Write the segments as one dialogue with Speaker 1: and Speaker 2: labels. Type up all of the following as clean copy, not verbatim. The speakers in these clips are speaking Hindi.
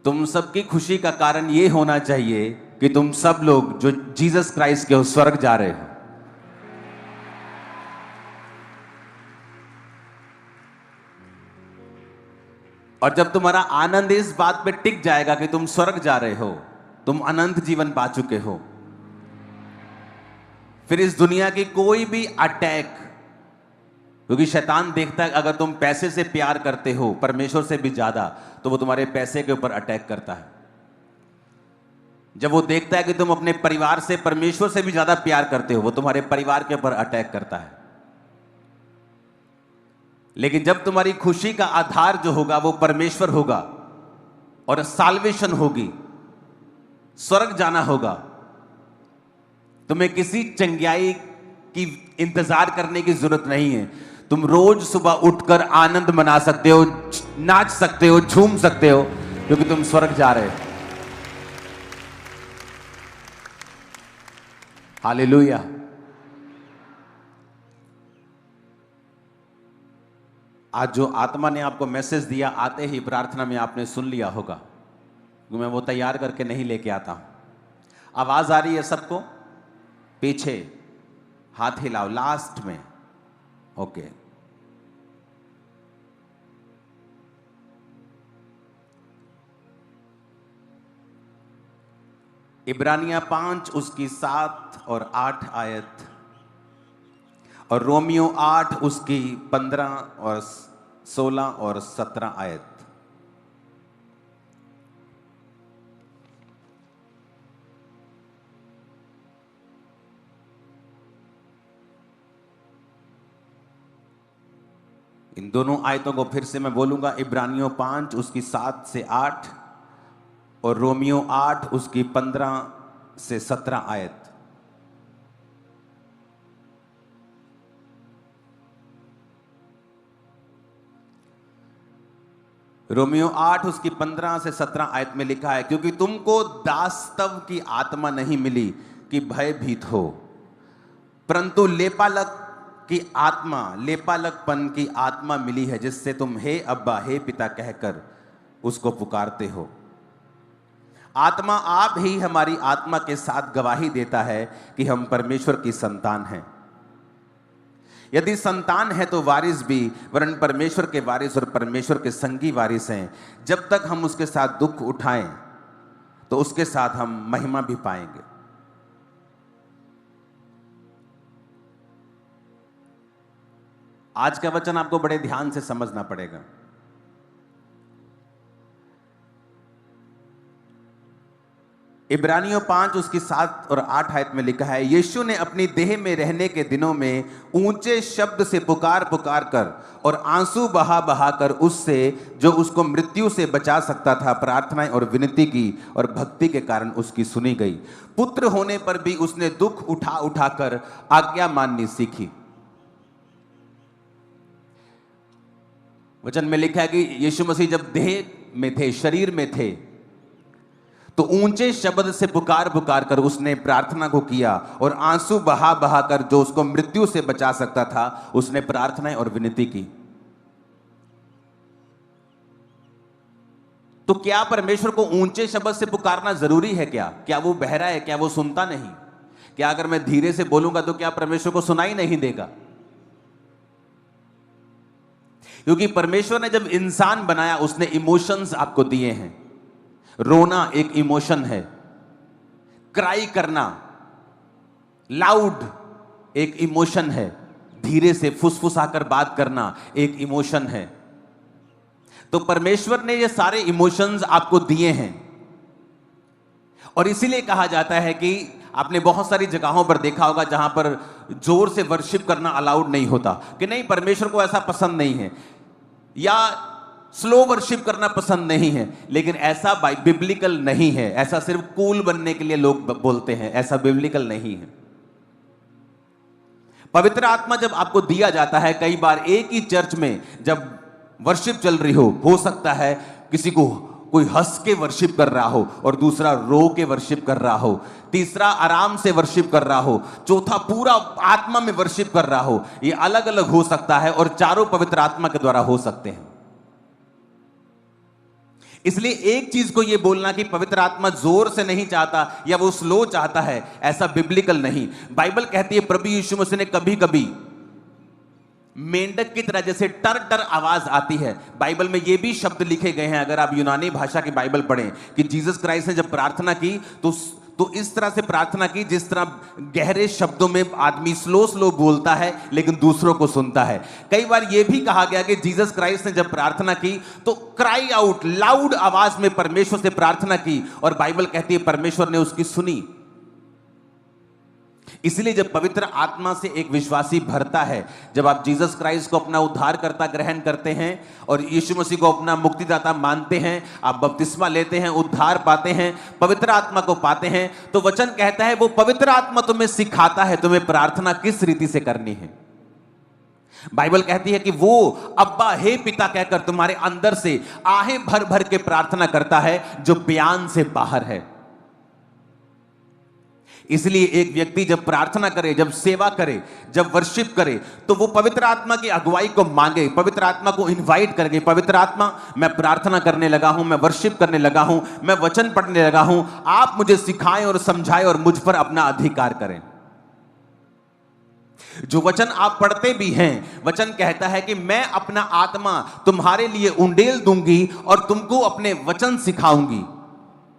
Speaker 1: तुम सबकी खुशी का कारण यह होना चाहिए कि तुम सब लोग जो जीसस क्राइस्ट के हो स्वर्ग जा रहे हो। और जब तुम्हारा आनंद इस बात पे टिक जाएगा कि तुम स्वर्ग जा रहे हो, तुम अनंत जीवन पा चुके हो, फिर इस दुनिया की कोई भी अटैक, क्योंकि शैतान देखता है अगर तुम पैसे से प्यार करते हो परमेश्वर से भी ज्यादा, तो वो तुम्हारे पैसे के ऊपर अटैक करता है। जब वो देखता है कि तुम अपने परिवार से परमेश्वर से भी ज्यादा प्यार करते हो, वो तुम्हारे परिवार के ऊपर अटैक करता है। लेकिन जब तुम्हारी खुशी का आधार जो होगा वो परमेश्वर होगा और साल्वेशन होगी, स्वर्ग जाना होगा, तुम्हें किसी चंगियाई की इंतजार करने की जरूरत नहीं है। तुम रोज सुबह उठकर आनंद मना सकते हो, नाच सकते हो, झूम सकते हो, क्योंकि तुम स्वर्ग जा रहे हो। हालेलुया। आज जो आत्मा ने आपको मैसेज दिया, आते ही प्रार्थना में आपने सुन लिया होगा, क्योंकि मैं वो तैयार करके नहीं लेके आता हूं। आवाज आ रही है सबको? पीछे हाथ हिलाओ, लास्ट में। ओके। इब्रानियां 5 उसकी 7 और 8 आयत, और रोमियो 8 उसकी 15 और 16 और 17 आयत। इन दोनों आयतों को फिर से मैं बोलूंगा। इब्रानियों 5 उसकी 7 से 8 और रोमियो 8 उसकी 15 से 17 आयत। रोमियो 8 उसकी 15 से 17 आयत में लिखा है, क्योंकि तुमको दासत्व की आत्मा नहीं मिली कि भयभीत हो, परंतु लेपालकपन की आत्मा मिली है, जिससे तुम हे अब्बा, हे पिता कहकर उसको पुकारते हो। आत्मा आप ही हमारी आत्मा के साथ गवाही देता है कि हम परमेश्वर की संतान हैं। यदि संतान है तो वारिस भी, वरन परमेश्वर के वारिस और परमेश्वर के संगी वारिस हैं। जब तक हम उसके साथ दुख उठाएं तो उसके साथ हम महिमा भी पाएंगे। आज का वचन आपको बड़े ध्यान से समझना पड़ेगा। इब्रानियों 5 उसकी 7 और 8 आयत में लिखा है, यीशु ने अपनी देह में रहने के दिनों में ऊंचे शब्द से पुकार पुकार कर और आंसू बहा बहा कर उससे जो उसको मृत्यु से बचा सकता था प्रार्थनाएं और विनती की, और भक्ति के कारण उसकी सुनी गई। पुत्र होने पर भी उसने दुख उठा उठा कर आज्ञा माननी सीखी। वचन में लिखा है कि यीशु मसीह जब देह में थे, शरीर में थे, तो ऊंचे शब्द से पुकार पुकार कर उसने प्रार्थना को किया, और आंसू बहा बहा कर जो उसको मृत्यु से बचा सकता था उसने प्रार्थनाएं और विनती की। तो क्या परमेश्वर को ऊंचे शब्द से पुकारना जरूरी है? क्या वो बहरा है? क्या वो सुनता नहीं? क्या अगर मैं धीरे से बोलूंगा तो क्या परमेश्वर को सुनाई नहीं देगा? क्योंकि परमेश्वर ने जब इंसान बनाया उसने इमोशंस आपको दिए हैं। रोना एक इमोशन है, क्राई करना, लाउड एक इमोशन है, धीरे से फुसफुसाकर बात करना एक इमोशन है। तो परमेश्वर ने ये सारे इमोशंस आपको दिए हैं, और इसीलिए कहा जाता है कि आपने बहुत सारी जगहों पर देखा होगा जहां पर जोर से वर्शिप करना अलाउड नहीं होता, कि नहीं परमेश्वर को ऐसा पसंद नहीं है, या स्लो वर्शिप करना पसंद नहीं है। लेकिन ऐसा बिब्लिकल नहीं है। ऐसा सिर्फ कूल बनने के लिए लोग बोलते हैं, ऐसा बिब्लिकल नहीं है। पवित्र आत्मा जब आपको दिया जाता है, कई बार एक ही चर्च में जब वर्शिप चल रही हो सकता है किसी को कोई हंस के वर्शिप कर रहा हो, और दूसरा रो के वर्शिप कर रहा हो, तीसरा आराम से वर्शिप कर रहा हो, चौथा पूरा आत्मा में वर्शिप कर रहा हो। ये अलग अलग हो सकता है, और चारों पवित्र आत्मा के द्वारा हो सकते हैं। इसलिए एक चीज को यह बोलना कि पवित्र आत्मा जोर से नहीं चाहता या वो स्लो चाहता है, ऐसा बिब्लिकल नहीं। बाइबल कहती है प्रभु यीशु मसीह ने कभी कभी मेंढक की तरह जैसे टर टर आवाज आती है। बाइबल में ये भी शब्द लिखे गए हैं, अगर आप यूनानी भाषा की बाइबल पढ़ें, कि जीसस क्राइस्ट ने जब प्रार्थना की तो इस तरह से प्रार्थना की जिस तरह गहरे शब्दों में आदमी स्लो स्लो बोलता है लेकिन दूसरों को सुनता है। कई बार यह भी कहा गया कि जीसस क्राइस्ट ने जब प्रार्थना की तो क्राई आउट, लाउड आवाज में परमेश्वर से प्रार्थना की, और बाइबल कहती है परमेश्वर ने उसकी सुनी। इसलिए जब पवित्र आत्मा से एक विश्वासी भरता है, जब आप जीसस क्राइस्ट को अपना उद्धारकर्ता ग्रहण करते हैं और यीशु मसीह को अपना मुक्तिदाता मानते हैं, आप बपतिस्मा लेते हैं, उद्धार पाते हैं, पवित्र आत्मा को पाते हैं, तो वचन कहता है वो पवित्र आत्मा तुम्हें सिखाता है तुम्हें प्रार्थना किस रीति से करनी है। बाइबल कहती है कि वो अब्बा हे पिता कहकर तुम्हारे अंदर से आहें भर भर के प्रार्थना करता है जो बयान से बाहर है। इसलिए एक व्यक्ति जब प्रार्थना करे, जब सेवा करे, जब वर्शिप करे, तो वो पवित्र आत्मा की अगुवाई को मांगे, पवित्र आत्मा को इनवाइट करके, पवित्र आत्मा मैं प्रार्थना करने लगा हूं, मैं वर्शिप करने लगा हूं, मैं वचन पढ़ने लगा हूं, आप मुझे सिखाएं और समझाएं और मुझ पर अपना अधिकार करें। जो वचन आप पढ़ते भी हैं, वचन कहता है कि मैं अपना आत्मा तुम्हारे लिए उंडेल दूंगी और तुमको अपने वचन सिखाऊंगी।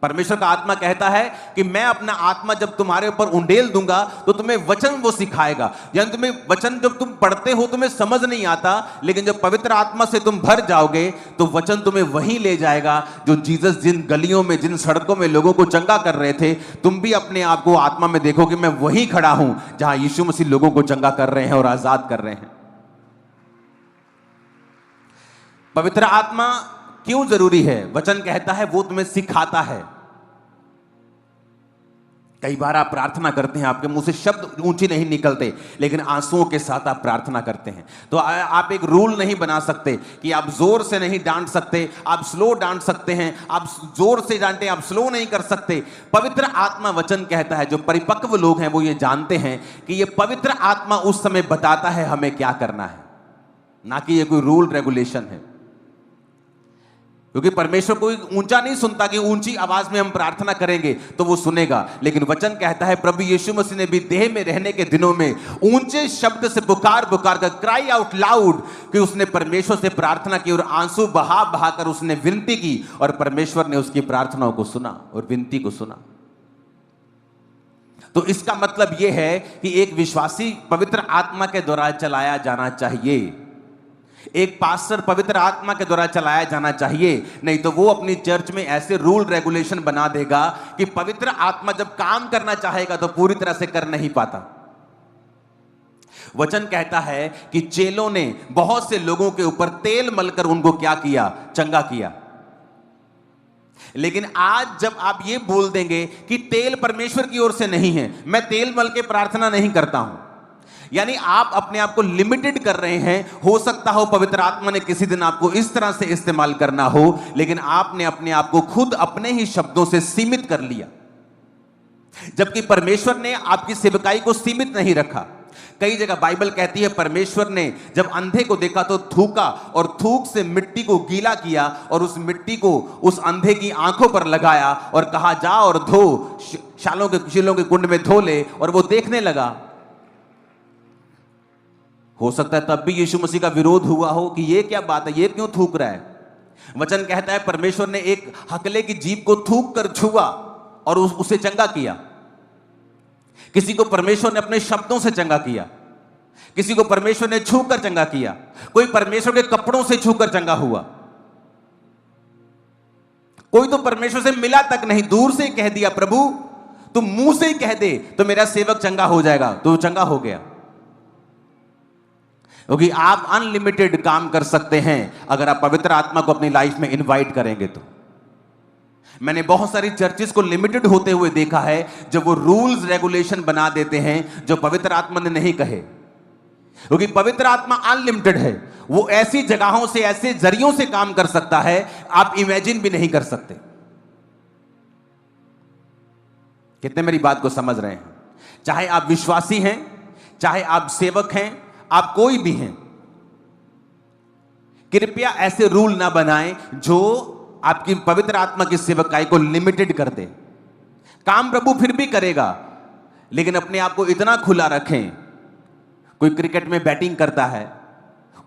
Speaker 1: परमेश्वर का आत्मा कहता है कि मैं अपना आत्मा जब तुम्हारे ऊपर उंडेल दूंगा तो तुम्हें वचन वो सिखाएगा। यानी तुम्हें वचन जब तुम पढ़ते हो तुम्हें समझ नहीं आता, लेकिन जब पवित्र आत्मा से तुम भर जाओगे तो वचन तुम्हें वहीं ले जाएगा जो जीसस जिन गलियों में, जिन सड़कों में लोगों को चंगा कर रहे थे, तुम भी अपने आप को आत्मा में देखो कि मैं वहीं खड़ा हूं जहां यीशु मसीह लोगों को चंगा कर रहे हैं और आजाद कर रहे हैं। पवित्र आत्मा क्यों जरूरी है? वचन कहता है वो तुम्हें सिखाता है। कई बार आप प्रार्थना करते हैं, आपके मुंह से शब्द ऊंचे नहीं निकलते, लेकिन आंसुओं के साथ आप प्रार्थना करते हैं। तो आप एक रूल नहीं बना सकते कि आप जोर से नहीं डांट सकते, आप स्लो डांट सकते हैं, आप जोर से डांटे, आप स्लो नहीं कर सकते। पवित्र आत्मा, वचन कहता है, जो परिपक्व लोग हैं वो ये जानते हैं कि ये पवित्र आत्मा उस समय बताता है हमें क्या करना है, ना कि ये कोई रूल रेगुलेशन है। क्योंकि परमेश्वर कोई ऊंचा नहीं सुनता कि ऊंची आवाज में हम प्रार्थना करेंगे तो वो सुनेगा, लेकिन वचन कहता है प्रभु यीशु मसीह ने भी देह में रहने के दिनों में ऊंचे शब्द से पुकार पुकार कर, क्राई आउट लाउड, कि उसने परमेश्वर से प्रार्थना की और आंसू बहा बहा कर उसने विनती की, और परमेश्वर ने उसकी प्रार्थनाओं को सुना और विनती को सुना। तो इसका मतलब यह है कि एक विश्वासी पवित्र आत्मा के द्वारा चलाया जाना चाहिए, एक पास्टर पवित्र आत्मा के द्वारा चलाया जाना चाहिए। नहीं तो वो अपनी चर्च में ऐसे रूल रेगुलेशन बना देगा कि पवित्र आत्मा जब काम करना चाहेगा तो पूरी तरह से कर नहीं पाता। वचन कहता है कि चेलों ने बहुत से लोगों के ऊपर तेल मलकर उनको क्या किया? चंगा किया। लेकिन आज जब आप ये बोल देंगे कि तेल परमेश्वर की ओर से नहीं है, मैं तेल मल के प्रार्थना नहीं करता हूं, यानी आप अपने आप को लिमिटेड कर रहे हैं। हो सकता हो पवित्र आत्मा ने किसी दिन आपको इस तरह से इस्तेमाल करना हो, लेकिन आपने अपने आप को खुद अपने ही शब्दों से सीमित कर लिया, जबकि परमेश्वर ने आपकी सेवकाई को सीमित नहीं रखा। कई जगह बाइबल कहती है परमेश्वर ने जब अंधे को देखा तो थूका और थूक से मिट्टी को गीला किया और उस मिट्टी को उस अंधे की आंखों पर लगाया और कहा जा और धो, शीलों के कुंड में धो ले, और वो देखने लगा। हो सकता है तब भी यीशु मसीह का विरोध हुआ हो कि ये क्या बात है, ये क्यों थूक रहा है। वचन कहता है परमेश्वर ने एक हकले की जीभ को थूक कर छुआ और उसे चंगा किया। किसी को परमेश्वर ने अपने शब्दों से चंगा किया, किसी को परमेश्वर ने छू कर चंगा किया, कोई परमेश्वर के कपड़ों से छूकर चंगा हुआ, कोई तो परमेश्वर से मिला तक नहीं, दूर से कह दिया प्रभु तुम मुंह से ही कह दे तो मेरा सेवक चंगा हो जाएगा, तो चंगा हो गया। क्योंकि आप अनलिमिटेड काम कर सकते हैं अगर आप पवित्र आत्मा को अपनी लाइफ में इनवाइट करेंगे तो। मैंने बहुत सारी चर्चेस को लिमिटेड होते हुए देखा है जब वो रूल्स रेगुलेशन बना देते हैं जो पवित्र आत्मा ने नहीं कहे, क्योंकि पवित्र आत्मा अनलिमिटेड है। वो ऐसी जगहों से, ऐसे जरियों से काम कर सकता है आप इमेजिन भी नहीं कर सकते। कितने मेरी बात को समझ रहे हैं? चाहे आप विश्वासी हैं, चाहे आप सेवक हैं, आप कोई भी हैं, कृपया ऐसे रूल ना बनाएं जो आपकी पवित्र आत्मा की सेवकाई को लिमिटेड कर दे। काम प्रभु फिर भी करेगा, लेकिन अपने आप को इतना खुला रखें। कोई क्रिकेट में बैटिंग करता है,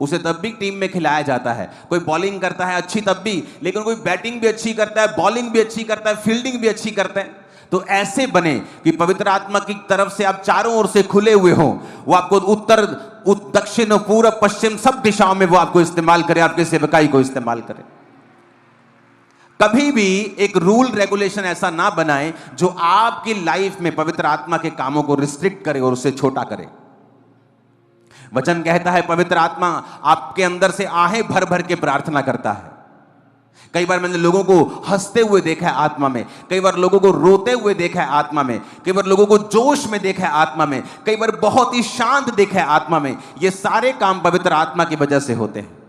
Speaker 1: उसे तब भी टीम में खिलाया जाता है। कोई बॉलिंग करता है अच्छी तब भी, लेकिन कोई बैटिंग भी अच्छी करता है, बॉलिंग भी अच्छी करता है, फील्डिंग भी अच्छी करता है। तो ऐसे बने कि पवित्र आत्मा की तरफ से आप चारों ओर से खुले हुए हों। वो आपको उत्तर, दक्षिण, पूर्व, पश्चिम सब दिशाओं में वो आपको इस्तेमाल करे, आपके सेवकाई को इस्तेमाल करे। कभी भी एक रूल रेगुलेशन ऐसा ना बनाए जो आपकी लाइफ में पवित्र आत्मा के कामों को रिस्ट्रिक्ट करे और उसे छोटा करे। वचन कहता है पवित्र आत्मा आपके अंदर से आहें भर भर के प्रार्थना करता है। कई बार मैंने लोगों को हंसते हुए देखा है आत्मा में, कई बार लोगों को रोते हुए देखा है आत्मा में, कई बार लोगों को जोश में देखा है आत्मा में, कई बार बहुत ही शांत देखा है आत्मा में। ये सारे काम पवित्र आत्मा की वजह से होते हैं।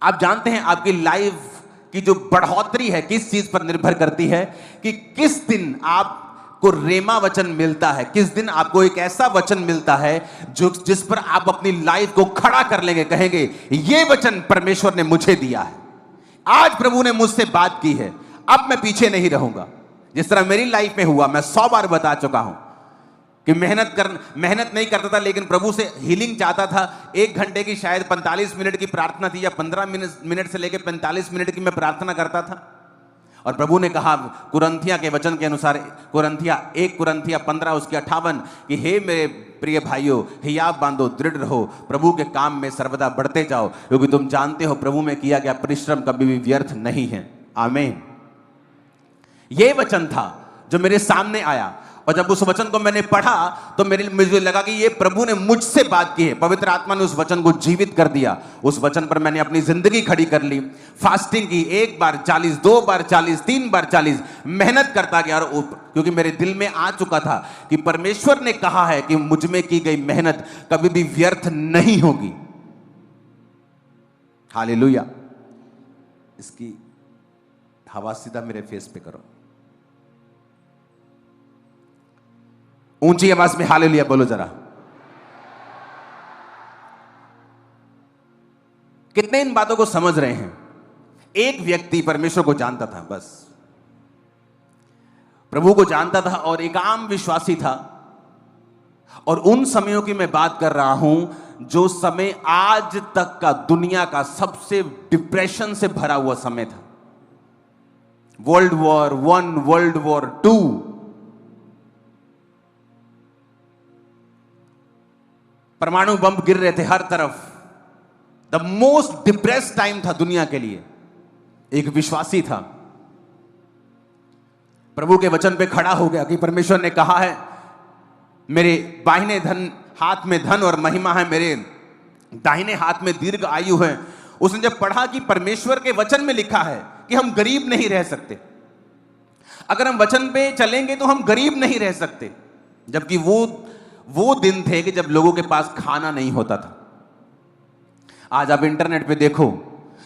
Speaker 1: आप जानते हैं आपकी लाइफ की जो बढ़ोतरी है किस चीज पर निर्भर करती है कि किस दिन आपको रेमा वचन मिलता है, किस दिन आपको एक ऐसा वचन मिलता है जो जिस पर आप अपनी लाइफ को खड़ा कर लेंगे, कहेंगे ये वचन परमेश्वर ने मुझे दिया है, आज प्रभु ने मुझसे बात की है, अब मैं पीछे नहीं रहूंगा। जिस तरह मेरी लाइफ में हुआ, मैं 100 बार बता चुका हूं कि मेहनत नहीं करता था, लेकिन प्रभु से हीलिंग चाहता था। 1 घंटे की शायद 45 मिनट की प्रार्थना थी, या 15 मिनट से लेकर 45 मिनट की मैं प्रार्थना करता था। और प्रभु ने कहा कुरंथिया के वचन के अनुसार, 1 कुरंथिया 15 उसके 58 कि हे मेरे प्रिय भाइयों, हियाव बांधो, दृढ़ रहो, प्रभु के काम में सर्वदा बढ़ते जाओ, क्योंकि तुम जानते हो प्रभु में किया गया परिश्रम कभी भी व्यर्थ नहीं है। आमीन। यह वचन था जो मेरे सामने आया, और जब उस वचन को मैंने पढ़ा तो मुझे लगा कि ये प्रभु ने मुझसे बात की है। पवित्र आत्मा ने उस वचन को जीवित कर दिया। उस वचन पर मैंने अपनी जिंदगी खड़ी कर ली। फास्टिंग की, 1 बार 40, 2 बार 40, 3 बार 40, मेहनत करता गया, क्योंकि मेरे दिल में आ चुका था कि परमेश्वर ने कहा है कि मुझ में की गई मेहनत कभी भी व्यर्थ नहीं होगी। हालेलुया। इसकी हवा सीधा मेरे फेस पे करो, ऊंची आवाज में हालेलुया बोलो जरा। कितने इन बातों को समझ रहे हैं? एक व्यक्ति परमेश्वर को जानता था, बस प्रभु को जानता था और एक आम विश्वासी था। और उन समयों की मैं बात कर रहा हूं जो समय आज तक का दुनिया का सबसे डिप्रेशन से भरा हुआ समय था। वर्ल्ड वॉर 1, वर्ल्ड वॉर 2, परमाणु बम गिर रहे थे हर तरफ। द मोस्ट डिप्रेस्ड टाइम था दुनिया के लिए। एक विश्वासी था, प्रभु के वचन पे खड़ा हो गया कि परमेश्वर ने कहा है मेरे बाहिने हाथ में धन और महिमा है, मेरे दाहिने हाथ में दीर्घ आयु है। उसने जब पढ़ा कि परमेश्वर के वचन में लिखा है कि हम गरीब नहीं रह सकते, अगर हम वचन पे चलेंगे तो हम गरीब नहीं रह सकते, जबकि वो दिन थे कि जब लोगों के पास खाना नहीं होता था। आज आप इंटरनेट पे देखो,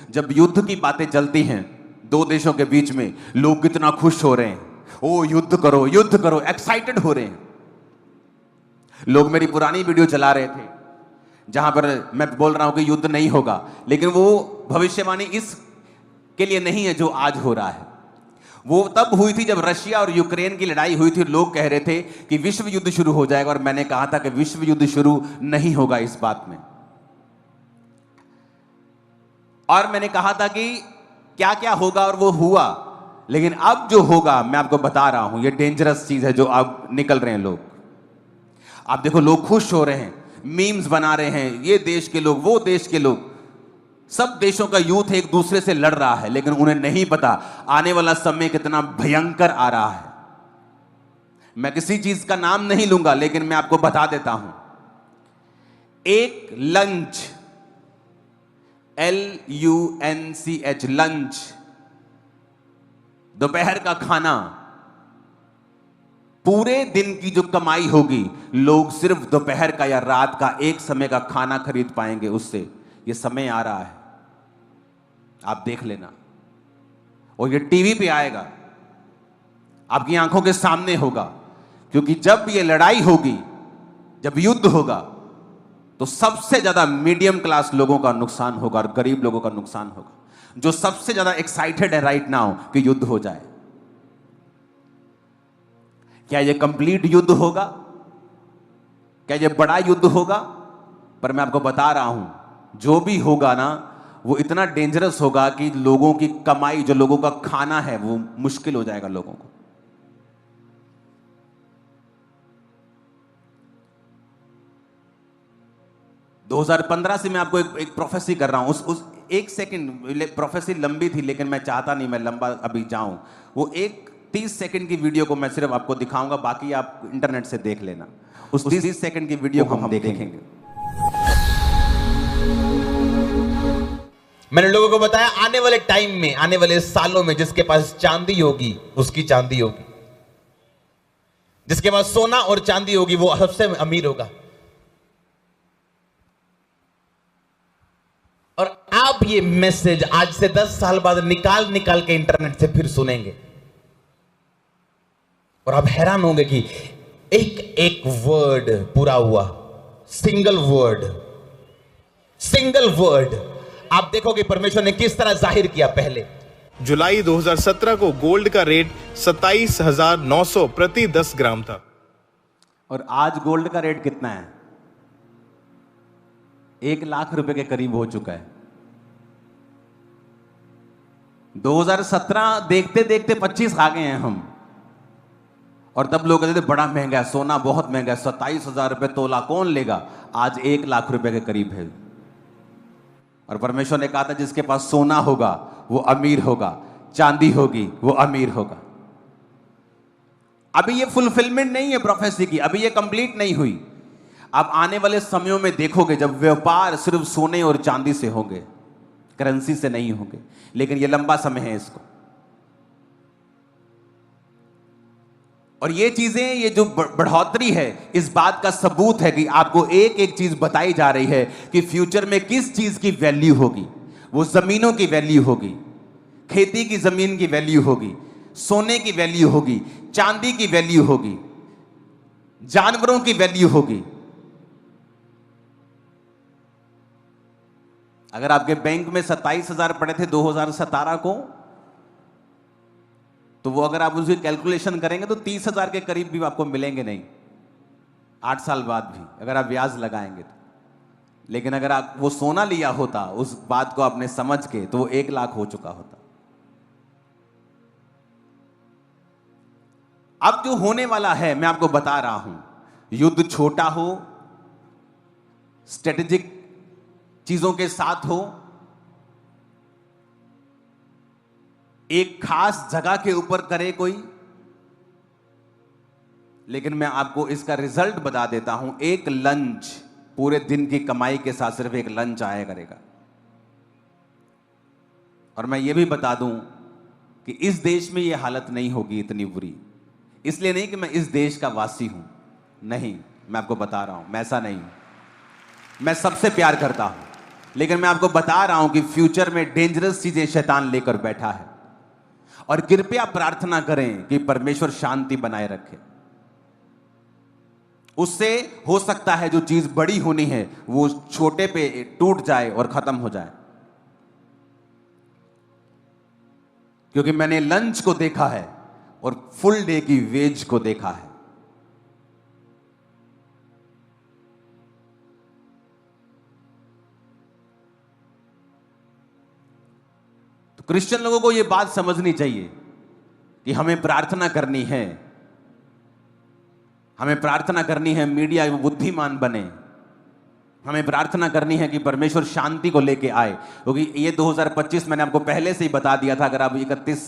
Speaker 1: जब युद्ध की बातें चलती हैं 2 देशों के बीच में, लोग कितना खुश हो रहे हैं, ओ युद्ध करो युद्ध करो, एक्साइटेड हो रहे हैं। लोग मेरी पुरानी वीडियो चला रहे थे जहां पर मैं बोल रहा हूं कि युद्ध नहीं होगा, लेकिन वो भविष्यवाणी इस के लिए नहीं है जो आज हो रहा है। वो तब हुई थी जब रशिया और यूक्रेन की लड़ाई हुई थी। लोग कह रहे थे कि विश्व युद्ध शुरू हो जाएगा, और मैंने कहा था कि विश्व युद्ध शुरू नहीं होगा इस बात में। और मैंने कहा था कि क्या क्या होगा, और वो हुआ। लेकिन अब जो होगा मैं आपको बता रहा हूं, ये डेंजरस चीज है जो अब निकल रहे हैं लोग। आप देखो, लोग खुश हो रहे हैं, मीम्स बना रहे हैं, ये देश के लोग, वो देश के लोग, सब देशों का यूथ एक दूसरे से लड़ रहा है, लेकिन उन्हें नहीं पता आने वाला समय कितना भयंकर आ रहा है। मैं किसी चीज का नाम नहीं लूंगा, लेकिन मैं आपको बता देता हूं, एक लंच, LUNCH, लंच, दोपहर का खाना, पूरे दिन की जो कमाई होगी, लोग सिर्फ दोपहर का या रात का एक समय का खाना खरीद पाएंगे उससे। ये समय आ रहा है, आप देख लेना, और ये टीवी पे आएगा, आपकी आंखों के सामने होगा। क्योंकि जब ये लड़ाई होगी, जब युद्ध होगा, तो सबसे ज्यादा मीडियम क्लास लोगों का नुकसान होगा और गरीब लोगों का नुकसान होगा। जो सबसे ज्यादा एक्साइटेड है राइट नाउ कि युद्ध हो जाए। क्या यह कंप्लीट युद्ध होगा? क्या यह बड़ा युद्ध होगा? पर मैं आपको बता रहा हूं, जो भी होगा ना, वो इतना डेंजरस होगा कि लोगों की कमाई, जो लोगों का खाना है, वो मुश्किल हो जाएगा लोगों को। दो 2015 से मैं आपको एक प्रोफेसी कर रहा हूं। उस एक सेकंड प्रोफेसी लंबी थी, लेकिन मैं चाहता नहीं मैं लंबा अभी जाऊं। वो एक 30 सेकंड की वीडियो को मैं सिर्फ आपको दिखाऊंगा, बाकी आप इंटरनेट से देख लेना। उस 30 सेकंड की वीडियो को हम देखेंगे।
Speaker 2: मैंने लोगों को बताया आने वाले टाइम में, आने वाले सालों में जिसके पास चांदी होगी उसकी चांदी होगी, जिसके पास सोना और चांदी होगी वो सबसे अमीर होगा। और आप ये मैसेज आज से 10 साल बाद निकाल निकाल के इंटरनेट से फिर सुनेंगे और आप हैरान होंगे कि एक एक वर्ड पूरा हुआ। सिंगल वर्ड आप देखोगे परमेश्वर ने किस तरह जाहिर किया। पहले
Speaker 3: जुलाई 2017 को गोल्ड का रेट 27,900 प्रति 10 ग्राम था।
Speaker 1: और आज गोल्ड का रेट कितना है? 1 लाख रुपए के करीब हो चुका है। 2017 देखते देखते 25 आ गए हैं हम, और तब लोग कहते थे बड़ा महंगा है, सोना बहुत महंगा है, 27,000 रुपए तोला कौन लेगा। आज 1 लाख रुपए के करीब है। और परमेश्वर ने कहा था जिसके पास सोना होगा वो अमीर होगा, चांदी होगी वो अमीर होगा। अभी ये फुलफिलमेंट नहीं है प्रोफेसी की, अभी ये कंप्लीट नहीं हुई। आप आने वाले समयों में देखोगे जब व्यापार सिर्फ सोने और चांदी से होंगे, करेंसी से नहीं होंगे। लेकिन ये लंबा समय है इसको। और ये चीजें, ये जो बढ़ोतरी है, इस बात का सबूत है कि आपको एक एक चीज बताई जा रही है कि फ्यूचर में किस चीज की वैल्यू होगी। वो जमीनों की वैल्यू होगी, खेती की जमीन की वैल्यू होगी, सोने की वैल्यू होगी, चांदी की वैल्यू होगी, जानवरों की वैल्यू होगी। अगर आपके बैंक में 27,000 पड़े थे 2017 को, तो वो अगर आप उसकी कैलकुलेशन करेंगे तो 30,000 के करीब भी आपको मिलेंगे नहीं 8 साल बाद भी, अगर आप ब्याज लगाएंगे तो। लेकिन अगर आप वो सोना लिया होता, उस बात को आपने समझ के, तो वो 1 लाख हो चुका होता। अब जो होने वाला है मैं आपको बता रहा हूं, युद्ध छोटा हो, स्ट्रेटेजिक चीजों के साथ हो, एक खास जगह के ऊपर करे कोई, लेकिन मैं आपको इसका रिजल्ट बता देता हूं। एक लंच, पूरे दिन की कमाई के साथ सिर्फ एक लंच आया करेगा। और मैं ये भी बता दूं कि इस देश में ये हालत नहीं होगी इतनी बुरी। इसलिए नहीं कि मैं इस देश का वासी हूं, नहीं, मैं आपको बता रहा हूं मैं ऐसा नहीं हूं। मैं सबसे प्यार करता हूं, लेकिन मैं आपको बता रहा हूं कि फ्यूचर में डेंजरस चीजें शैतान लेकर बैठा है। और कृपया प्रार्थना करें कि परमेश्वर शांति बनाए रखे। उससे हो सकता है जो चीज बड़ी होनी है वो छोटे पे टूट जाए और खत्म हो जाए। क्योंकि मैंने लंच को देखा है और फुल डे की वेज को देखा है। तो क्रिश्चियन लोगों को यह बात समझनी चाहिए कि हमें प्रार्थना करनी है, हमें प्रार्थना करनी है मीडिया बुद्धिमान बने, हमें प्रार्थना करनी है कि परमेश्वर शांति को लेके आए। क्योंकि ये 2025 मैंने आपको पहले से ही बता दिया था। अगर आप 31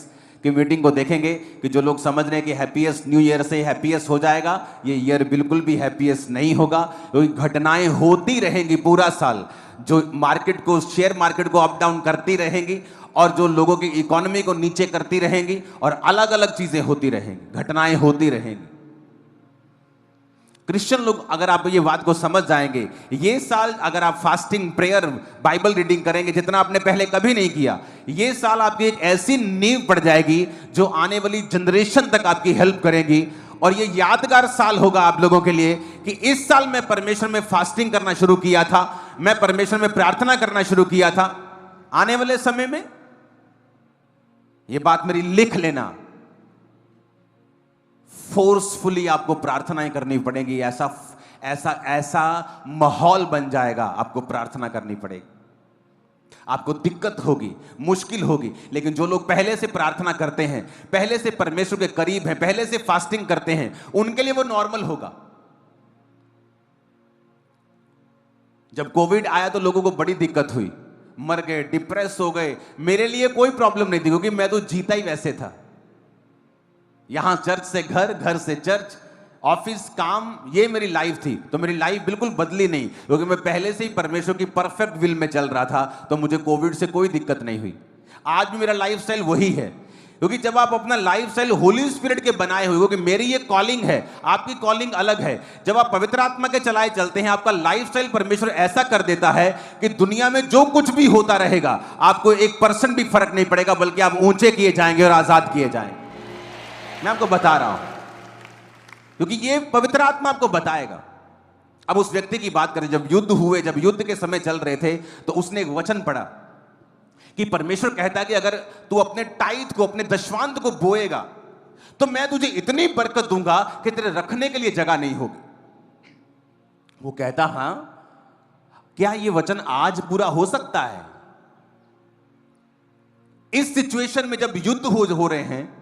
Speaker 1: की मीटिंग को देखेंगे कि जो लोग समझ रहे हैं कि हैप्पीएस्ट न्यू ईयर से हैप्पीएस्ट हो जाएगा, ये ईयर बिल्कुल भी हैप्पीएस्ट नहीं होगा। क्योंकि घटनाएं होती रहेंगी पूरा साल, जो मार्केट को, शेयर मार्केट को अप डाउन करती रहेंगी, और जो लोगों की इकोनॉमी को नीचे करती रहेंगी, और अलग अलग चीजें होती रहेंगी, घटनाएं होती रहेंगी। क्रिश्चियन लोग अगर आप ये बात को समझ जाएंगे, ये साल अगर आप फास्टिंग, प्रेयर, बाइबल रीडिंग करेंगे जितना आपने पहले कभी नहीं किया, ये साल आपकी एक ऐसी नींव पड़ जाएगी जो आने वाली जनरेशन तक आपकी हेल्प करेगी। और ये यादगार साल होगा आप लोगों के लिए कि इस साल मैं परमेश्वर में फास्टिंग करना शुरू किया था, मैं परमेश्वर में प्रार्थना करना शुरू किया था। आने वाले समय में ये बात मेरी लिख लेना, फोर्सफुली आपको प्रार्थनाएं करनी पड़ेगी। ऐसा ऐसा ऐसा माहौल बन जाएगा, आपको प्रार्थना करनी पड़ेगी। आपको दिक्कत होगी, मुश्किल होगी, लेकिन जो लोग पहले से प्रार्थना करते हैं, पहले से परमेश्वर के करीब हैं, पहले से फास्टिंग करते हैं, उनके लिए वो नॉर्मल होगा। जब कोविड आया तो लोगों को बड़ी दिक्कत हुई, मर गए, डिप्रेस हो गए। मेरे लिए कोई प्रॉब्लम नहीं थी, क्योंकि मैं तो जीता ही वैसे था। यहां चर्च से घर, घर से चर्च, ऑफिस, काम, ये मेरी लाइफ थी। तो मेरी लाइफ बिल्कुल बदली नहीं, क्योंकि मैं पहले से ही परमेश्वर की परफेक्ट विल में चल रहा था। तो मुझे कोविड से कोई दिक्कत नहीं हुई। आज भी मेरा लाइफस्टाइल वही है, क्योंकि जब आप अपना लाइफस्टाइल होली स्पिरिट के बनाए हुए, क्योंकि मेरी ये कॉलिंग है, आपकी कॉलिंग अलग है। जब आप पवित्र आत्मा के चलाए चलते हैं, आपका लाइफस्टाइल परमेश्वर ऐसा कर देता है कि दुनिया में जो कुछ भी होता रहेगा, आपको 1% भी फर्क नहीं पड़ेगा, बल्कि आप ऊंचे किए जाएंगे और आजाद किए जाएंगे। मैं आपको बता रहा हूं, क्योंकि ये पवित्र आत्मा आपको बताएगा। अब उस व्यक्ति की बात करें, जब युद्ध हुए, जब युद्ध के समय चल रहे थे, तो उसने एक वचन पढ़ा कि परमेश्वर कहता है कि अगर तू अपने टाइट को, अपने दशवांत को बोएगा, तो मैं तुझे इतनी बरकत दूंगा कि तेरे रखने के लिए जगह नहीं होगी। वो कहता, हां, क्या ये वचन आज पूरा हो सकता है? इस सिचुएशन में जब युद्ध हो रहे हैं,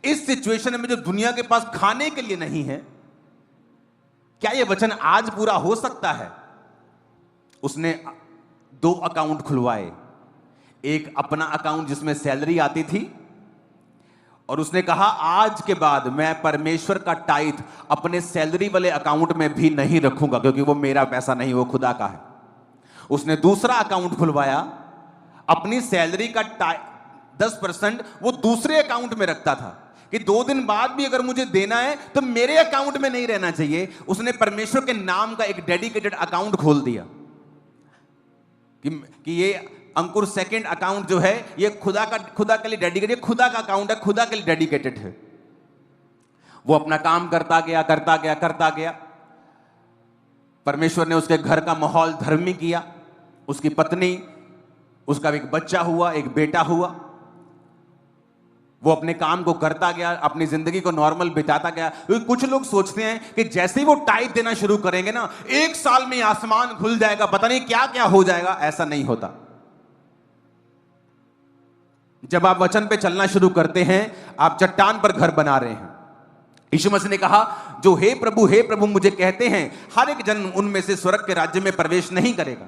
Speaker 1: इस सिचुएशन में जो दुनिया के पास खाने के लिए नहीं है, क्या यह वचन आज पूरा हो सकता है? उसने 2 अकाउंट खुलवाए, एक अपना अकाउंट जिसमें सैलरी आती थी, और उसने कहा आज के बाद मैं परमेश्वर का टाइट अपने सैलरी वाले अकाउंट में भी नहीं रखूंगा, क्योंकि वो मेरा पैसा नहीं, वो खुदा का है। उसने दूसरा अकाउंट खुलवाया, अपनी सैलरी का 10% वो दूसरे अकाउंट में रखता था कि 2 दिन बाद भी अगर मुझे देना है तो मेरे अकाउंट में नहीं रहना चाहिए। उसने परमेश्वर के नाम का एक डेडिकेटेड अकाउंट खोल दिया कि ये अंकुर सेकंड अकाउंट जो है, ये खुदा के लिए डेडिकेटेड, खुदा का अकाउंट है, खुदा के लिए डेडिकेटेड है। वो अपना काम करता गया। परमेश्वर ने उसके घर का माहौल धर्मी किया, उसकी पत्नी, उसका एक बच्चा हुआ, एक बेटा हुआ। वो अपने काम को करता गया, अपनी जिंदगी को नॉर्मल बिताता गया। क्योंकि कुछ लोग सोचते हैं कि जैसे ही वो टाइट देना शुरू करेंगे ना, 1 साल में आसमान खुल जाएगा, पता नहीं क्या क्या हो जाएगा। ऐसा नहीं होता। जब आप वचन पे चलना शुरू करते हैं, आप चट्टान पर घर बना रहे हैं। यीशु मसीह ने कहा, जो हे प्रभु मुझे कहते हैं, हर एक जन उनमें से स्वर्ग के राज्य में प्रवेश नहीं करेगा।